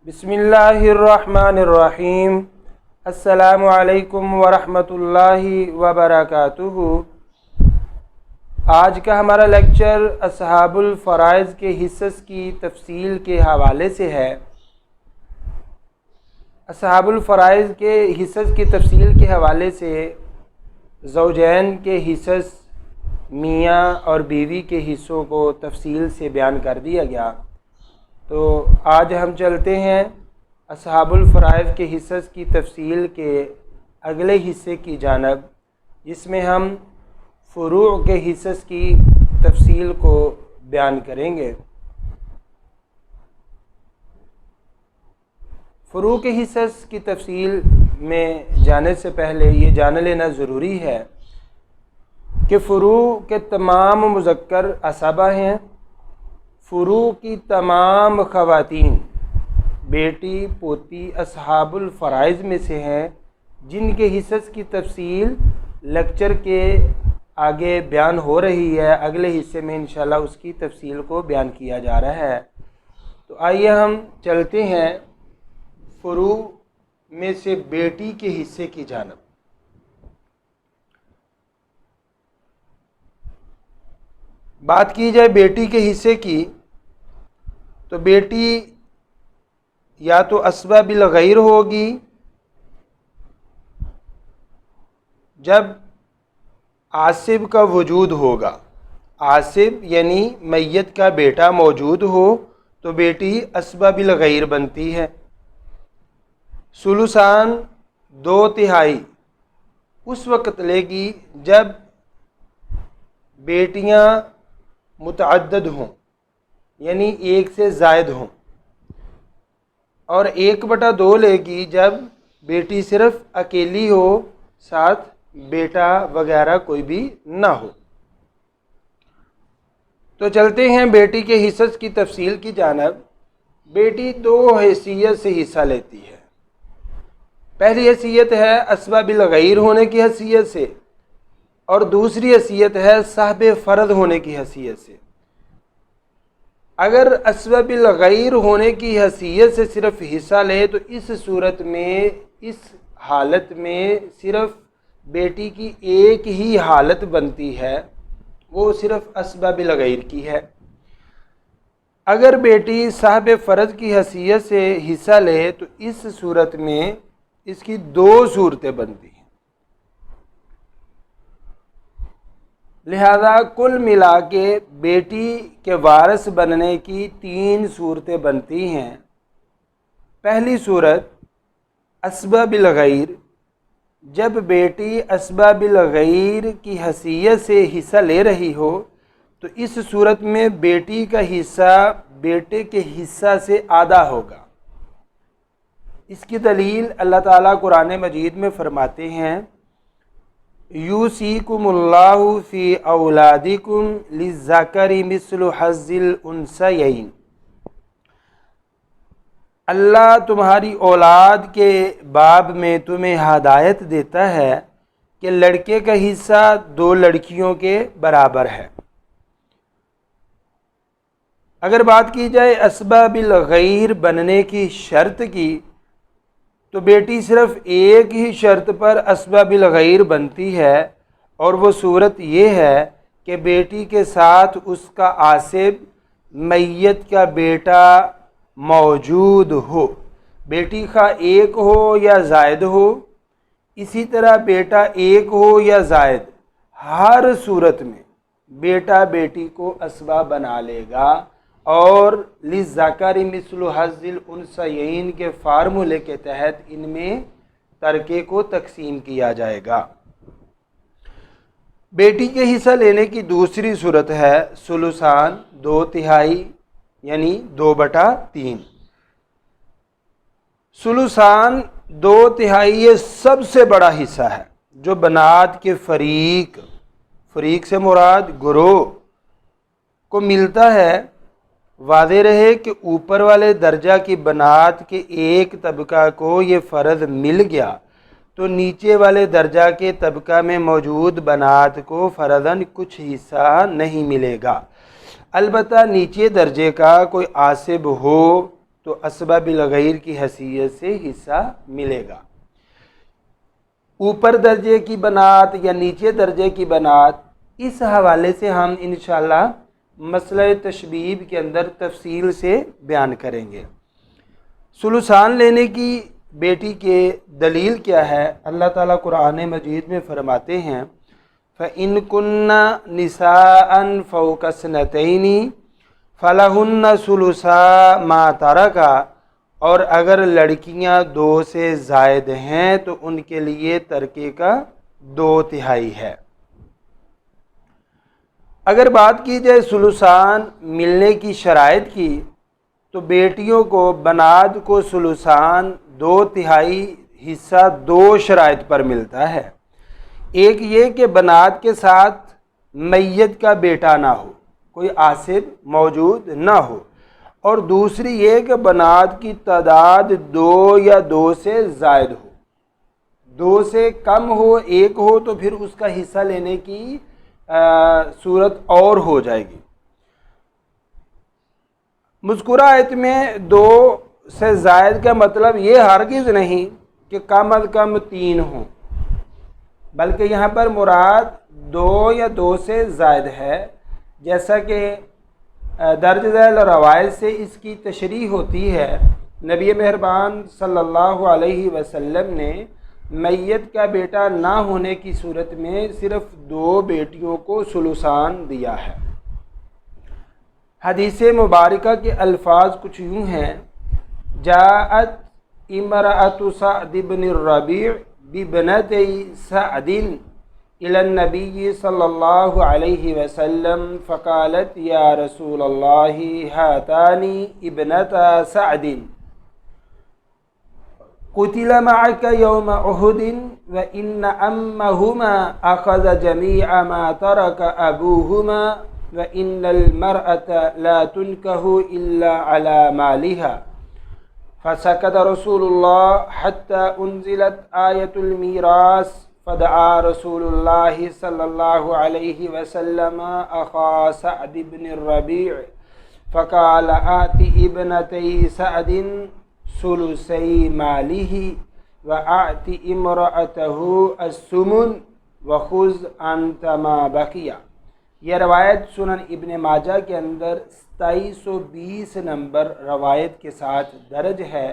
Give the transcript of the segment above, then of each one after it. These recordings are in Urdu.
بسم اللہ الرحمن الرحیم۔ السلام علیکم ورحمۃ اللہ وبرکاتہ۔ آج کا ہمارا لیکچر اصحاب الفرائض کے حصص کی تفصیل کے حوالے سے ہے۔ اصحاب الفرائض کے حصص کی تفصیل کے حوالے سے زوجین کے حصص، میاں اور بیوی کے حصوں کو تفصیل سے بیان کر دیا گیا۔ تو آج ہم چلتے ہیں اصحاب الفرائض کے حصص کی تفصیل کے اگلے حصے کی جانب، جس میں ہم فروع کے حصص کی تفصیل کو بیان کریں گے۔ فروع کے حصص کی تفصیل میں جانے سے پہلے یہ جان لینا ضروری ہے کہ فروع کے تمام مذکر اصحابہ ہیں۔ فروع کی تمام خواتین بیٹی پوتی اصحاب الفرائض میں سے ہیں، جن کے حصص کی تفصیل لیکچر کے آگے بیان ہو رہی ہے۔ اگلے حصے میں انشاءاللہ اس کی تفصیل کو بیان کیا جا رہا ہے۔ تو آئیے ہم چلتے ہیں فروع میں سے بیٹی کے حصے کی جانب۔ بات کی جائے بیٹی کے حصے کی تو بیٹی یا تو اسبہ بالغیر ہوگی، جب عاصب کا وجود ہوگا۔ عاصب یعنی میت کا بیٹا موجود ہو تو بیٹی اسبہ بالغیر بنتی ہے۔ ثلثان 2/3 اس وقت لے گی جب بیٹیاں متعدد ہوں، یعنی ایک سے زائد ہوں، اور 1/2 لے گی جب بیٹی صرف اکیلی ہو، ساتھ بیٹا وغیرہ کوئی بھی نہ ہو۔ تو چلتے ہیں بیٹی کے حصص کی تفصیل کی جانب۔ بیٹی 2 حیثیت سے حصہ لیتی ہے۔ پہلی حیثیت ہے اسبہ بالغیر ہونے کی حیثیت سے، اور دوسری حیثیت ہے صاحب فرض ہونے کی حیثیت سے۔ اگر اسبہ بالغیر ہونے کی حیثیت سے صرف حصہ لے تو اس صورت میں، اس حالت میں صرف بیٹی کی ایک ہی حالت بنتی ہے، وہ صرف اسبہ بالغیر کی ہے۔ اگر بیٹی صاحب فرض کی حیثیت سے حصہ لے تو اس صورت میں اس کی 2 صورتیں بنتی ہیں۔ لہذا کل ملا کے بیٹی کے وارث بننے کی 3 صورتیں بنتی ہیں۔ پہلی صورت اسبہ بالغیر، جب بیٹی اسبہ بالغیر کی حیثیت سے حصہ لے رہی ہو تو اس صورت میں بیٹی کا حصہ بیٹے کے حصہ سے آدھا ہوگا۔ اس کی دلیل اللہ تعالیٰ قرآن مجید میں فرماتے ہیں، یوصیکم اللہ فی اولادکم للذکر مثل حظ الانثیین۔ اللہ تمہاری اولاد کے باب میں تمہیں ہدایت دیتا ہے کہ لڑکے کا حصہ 2 لڑکیوں کے برابر ہے۔ اگر بات کی جائے اسبہ بالغیر بننے کی شرط کی تو بیٹی صرف ایک ہی شرط پر اسبہ بالغیر بنتی ہے، اور وہ صورت یہ ہے کہ بیٹی کے ساتھ اس کا عاصب میت کا بیٹا موجود ہو، بیٹی خواہ ایک ہو یا زائد ہو۔ اسی طرح بیٹا ایک ہو یا زائد، ہر صورت میں بیٹا بیٹی کو اسبہ بنا لے گا، اور للذکر مثل حظ الانثیین کے فارمولے کے تحت ان میں ترکے کو تقسیم کیا جائے گا۔ بیٹی کے حصہ لینے کی دوسری صورت ہے ثلثان 2/3 یعنی 2/3۔ ثلثان 2/3 یہ سب سے بڑا حصہ ہے جو بنات کے فریق سے مراد گروہ کو ملتا ہے۔ واضح رہے کہ اوپر والے درجہ کی بنات کے ایک طبقہ کو یہ فرض مل گیا تو نیچے والے درجہ کے طبقہ میں موجود بنات کو فرضاً کچھ حصہ نہیں ملے گا۔ البتہ نیچے درجے کا کوئی عاصب ہو تو اسباب الغیر کی حیثیت سے حصہ ملے گا۔ اوپر درجے کی بنات یا نیچے درجے کی بنات، اس حوالے سے ہم انشاءاللہ مسئلہ تشبیب کے اندر تفصیل سے بیان کریں گے۔ ثلثان لینے کی بیٹی کے دلیل کیا ہے؟ اللہ تعالیٰ قرآن مجید میں فرماتے ہیں فَإِن كُنَّ نِسَاءً فَوْقَ اثْنَتَيْنِ فَلَهُنَّ ثُلُثَا مَا تَرَكَ، اور اگر لڑکیاں 2 سے زائد ہیں تو ان کے لیے ترکے کا 2/3 ہے۔ اگر بات کی جائے ثلثان ملنے کی شرائط کی، تو بیٹیوں کو بنات کو ثلثان 2/3 حصہ 2 شرائط پر ملتا ہے۔ ایک یہ کہ بنات کے ساتھ میت کا بیٹا نہ ہو، کوئی عاصب موجود نہ ہو، اور دوسری یہ کہ بنات کی تعداد 2 یا 2 سے زائد ہو، 2 سے کم ہو، 1 ہو تو پھر اس کا حصہ لینے کی صورت اور ہو جائے گی۔ مذکورہ آیت میں 2 سے زائد کا مطلب یہ ہرگز نہیں کہ کم از کم 3 ہوں، بلکہ یہاں پر مراد 2 یا 2 سے زائد ہے، جیسا کہ درج ذیل روایت سے اس کی تشریح ہوتی ہے۔ نبی مہربان صلی اللہ علیہ وسلم نے میت کا بیٹا نہ ہونے کی صورت میں صرف 2 بیٹیوں کو ثلثان دیا ہے۔ حدیث مبارکہ کے الفاظ کچھ یوں ہیں: جاءت امرأۃ سعد بن الربیع ببنتی سعد الى النبی صلی اللہ علیہ وسلم فقالت یا رسول اللہ ہاتان ابنتا سعد قتل معك يوم أحد وإن أمهما أخذ جميع ما ترك أبوهما وإن المرأة لا تنكه إلا على مالها، فسكت رسول الله حتى أنزلت آية الميراث، فدعا رسول الله صلى الله عليه وسلم أخا سعد بن الربيع فقال آت ابنتي سعد ثلثي ماله وآت امرأته الثمن وخذ أنت ما بقي۔ یہ روایت سنن ابن ماجہ کے اندر 2720 نمبر روایت کے ساتھ درج ہے۔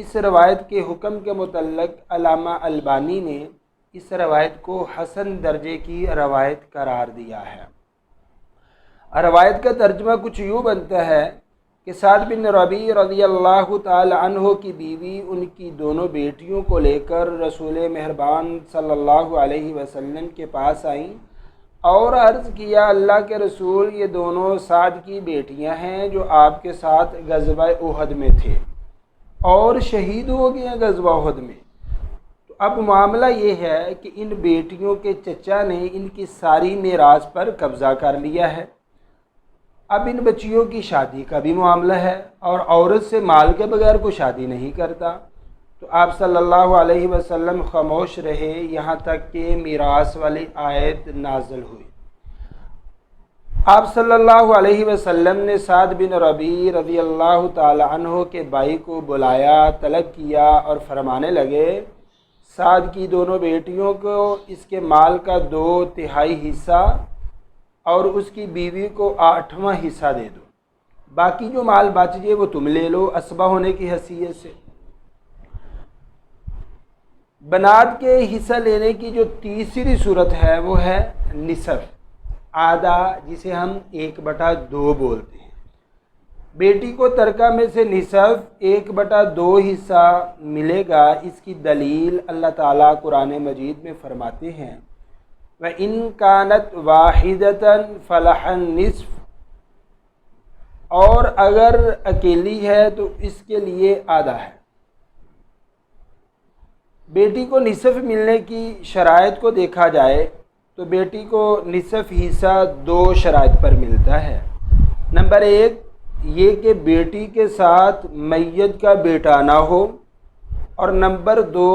اس روایت کے حکم کے متعلق علامہ البانی نے اس روایت کو حسن درجے کی روایت قرار دیا ہے۔ روایت کا ترجمہ کچھ یوں بنتا ہے کہ سعد بن ربیع رضی اللہ تعالی عنہ کی بیوی ان کی دونوں بیٹیوں کو لے کر رسول مہربان صلی اللہ علیہ وسلم کے پاس آئیں اور عرض کیا، اللہ کے رسول، یہ دونوں سعد کی بیٹیاں ہیں جو آپ کے ساتھ غزوہ احد میں تھے اور شہید ہو گئے ہیں غزوہ احد میں۔ تو اب معاملہ یہ ہے کہ ان بیٹیوں کے چچا نے ان کی ساری میراث پر قبضہ کر لیا ہے۔ اب ان بچیوں کی شادی کا بھی معاملہ ہے اور عورت سے مال کے بغیر کوئی شادی نہیں کرتا۔ تو آپ صلی اللہ علیہ وسلم خاموش رہے یہاں تک کہ میراث والی آیت نازل ہوئی۔ آپ صلی اللہ علیہ وسلم نے سعد بن ربیع رضی اللہ تعالی عنہ کے بھائی کو بلایا، طلب کیا اور فرمانے لگے، سعد کی دونوں بیٹیوں کو اس کے مال کا 2/3 حصہ اور اس کی بیوی کو 8واں حصہ دے دو، باقی جو مال بچ جائے وہ تم لے لو اسبہ ہونے کی حیثیت سے۔ بنات کے حصہ لینے کی جو تیسری صورت ہے وہ ہے نصف، آدھا، جسے ہم 1/2 بولتے ہیں۔ بیٹی کو ترکہ میں سے نصف 1/2 حصہ ملے گا۔ اس کی دلیل اللہ تعالیٰ قرآن مجید میں فرماتے ہیں وَإِن كَانَتْ وَاحِدَةً فَلَهَا النِّصْفُ، اور اگر اکیلی ہے تو اس کے لیے آدھا ہے۔ بیٹی کو نصف ملنے کی شرائط کو دیکھا جائے تو بیٹی کو نصف حصہ 2 شرائط پر ملتا ہے۔ نمبر 1 یہ کہ بیٹی کے ساتھ میت کا بیٹا نہ ہو، اور نمبر 2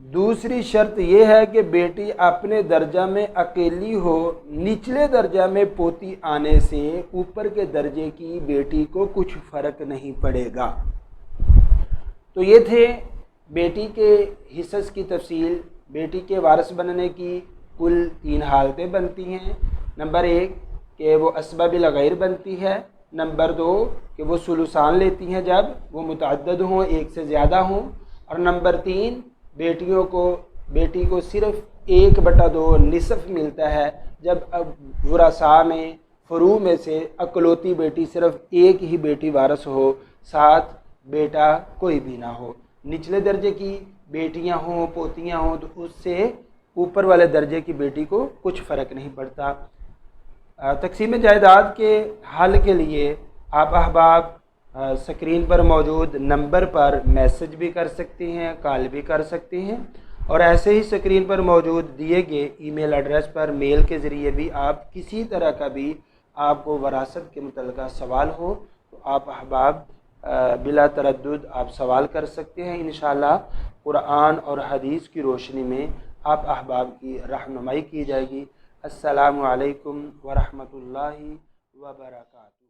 دوسری شرط یہ ہے کہ بیٹی اپنے درجہ میں اکیلی ہو، نچلے درجہ میں پوتی آنے سے اوپر کے درجے کی بیٹی کو کچھ فرق نہیں پڑے گا۔ تو یہ تھے بیٹی کے حصص کی تفصیل۔ بیٹی کے وارث بننے کی کل 3 حالتیں بنتی ہیں۔ نمبر 1 کہ وہ اسباب الغیر بنتی ہے، نمبر 2 کہ وہ ثلثان لیتی ہیں جب وہ متعدد ہوں، 1 سے زیادہ ہوں، اور نمبر 3 بیٹی کو صرف 1/2 نصف ملتا ہے جب اب ورثاء میں فروع میں سے اکلوتی بیٹی صرف ایک ہی بیٹی وارث ہو، ساتھ بیٹا کوئی بھی نہ ہو۔ نچلے درجے کی بیٹیاں ہوں، پوتیاں ہوں، تو اس سے اوپر والے درجے کی بیٹی کو کچھ فرق نہیں پڑتا۔ تقسیم جائیداد کے حل کے لیے آپ احباب سکرین پر موجود نمبر پر میسج بھی کر سکتے ہیں، کال بھی کر سکتے ہیں، اور ایسے ہی سکرین پر موجود دیے گئے ای میل ایڈریس پر میل کے ذریعے بھی آپ کسی طرح کا بھی آپ کو وراثت کے متعلقہ سوال ہو تو آپ احباب بلا تردد آپ سوال کر سکتے ہیں۔ انشاءاللہ قرآن اور حدیث کی روشنی میں آپ احباب کی رہنمائی کی جائے گی۔ السلام علیکم ورحمۃ اللہ وبرکاتہ۔